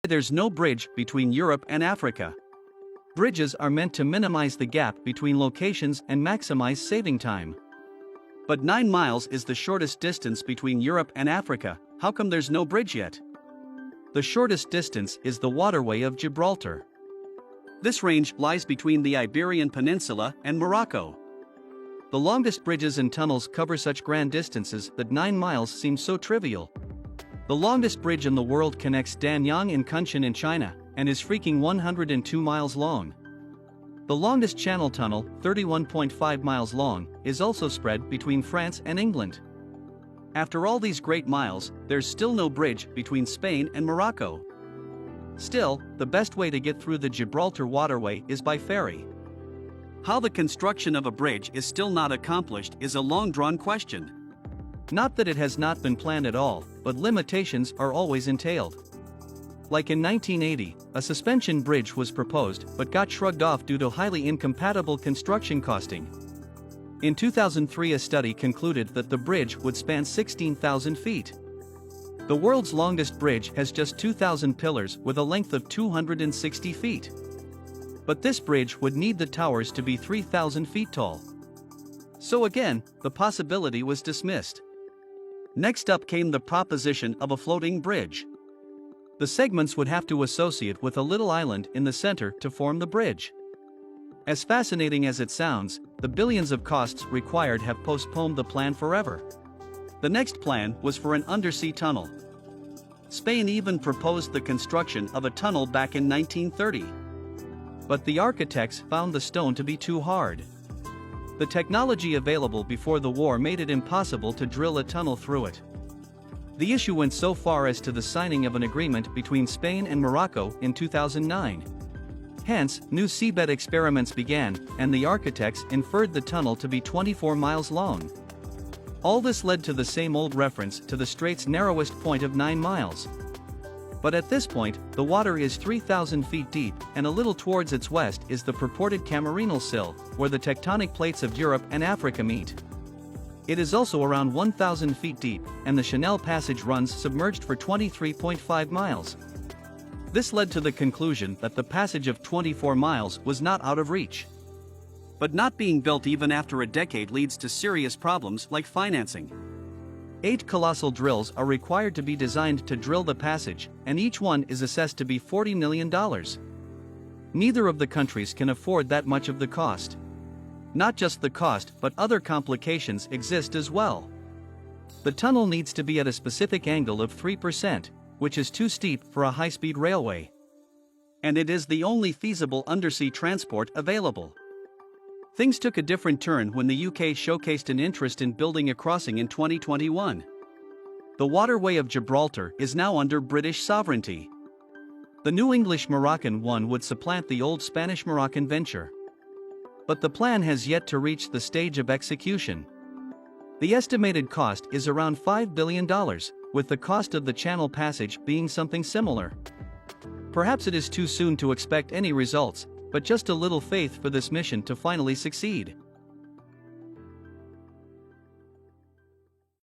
There's no bridge between Europe and Africa. Bridges are meant to minimize the gap between locations and maximize saving time. But 9 miles is the shortest distance between Europe and Africa. How come there's no bridge yet? The shortest distance is the waterway of Gibraltar. This range lies between the Iberian Peninsula and Morocco. The longest bridges and tunnels cover such grand distances that 9 miles seems so trivial. The longest bridge in the world connects Danyang and Kunshan in China, and is freaking 102 miles long. The longest channel tunnel, 31.5 miles long, is also spread between France and England. After all these great miles, there's still no bridge between Spain and Morocco. Still, the best way to get through the Gibraltar waterway is by ferry. How the construction of a bridge is still not accomplished is a long-drawn question. Not that it has not been planned at all, but limitations are always entailed. Like in 1980, a suspension bridge was proposed but got shrugged off due to highly incompatible construction costing. In 2003, a study concluded that the bridge would span 16,000 feet. The world's longest bridge has just 2,000 pillars with a length of 260 feet. But this bridge would need the towers to be 3,000 feet tall. So again, the possibility was dismissed. Next up came the proposition of a floating bridge. The segments would have to associate with a little island in the center to form the bridge. As fascinating as it sounds, the billions of costs required have postponed the plan forever. The next plan was for an undersea tunnel. Spain even proposed the construction of a tunnel back in 1930. But the architects found the stone to be too hard. The technology available before the war made it impossible to drill a tunnel through it. The issue went so far as to the signing of an agreement between Spain and Morocco in 2009. Hence, new seabed experiments began, and the architects inferred the tunnel to be 24 miles long. All this led to the same old reference to the strait's narrowest point of 9 miles. But at this point, the water is 3,000 feet deep, and a little towards its west is the purported Cameronal Sill, where the tectonic plates of Europe and Africa meet. It is also around 1,000 feet deep, and the Chanel Passage runs submerged for 23.5 miles. This led to the conclusion that the passage of 24 miles was not out of reach. But not being built even after a decade leads to serious problems like financing. 8 colossal drills are required to be designed to drill the passage, and each one is assessed to be $40 million. Neither of the countries can afford that much of the cost. Not just the cost, but other complications exist as well. The tunnel needs to be at a specific angle of 3%, which is too steep for a high-speed railway. And it is the only feasible undersea transport available. Things took a different turn when the UK showcased an interest in building a crossing in 2021. The waterway of Gibraltar is now under British sovereignty. The new English-Moroccan one would supplant the old Spanish-Moroccan venture. But the plan has yet to reach the stage of execution. The estimated cost is around $5 billion, with the cost of the Channel Passage being something similar. Perhaps it is too soon to expect any results, but just a little faith for this mission to finally succeed.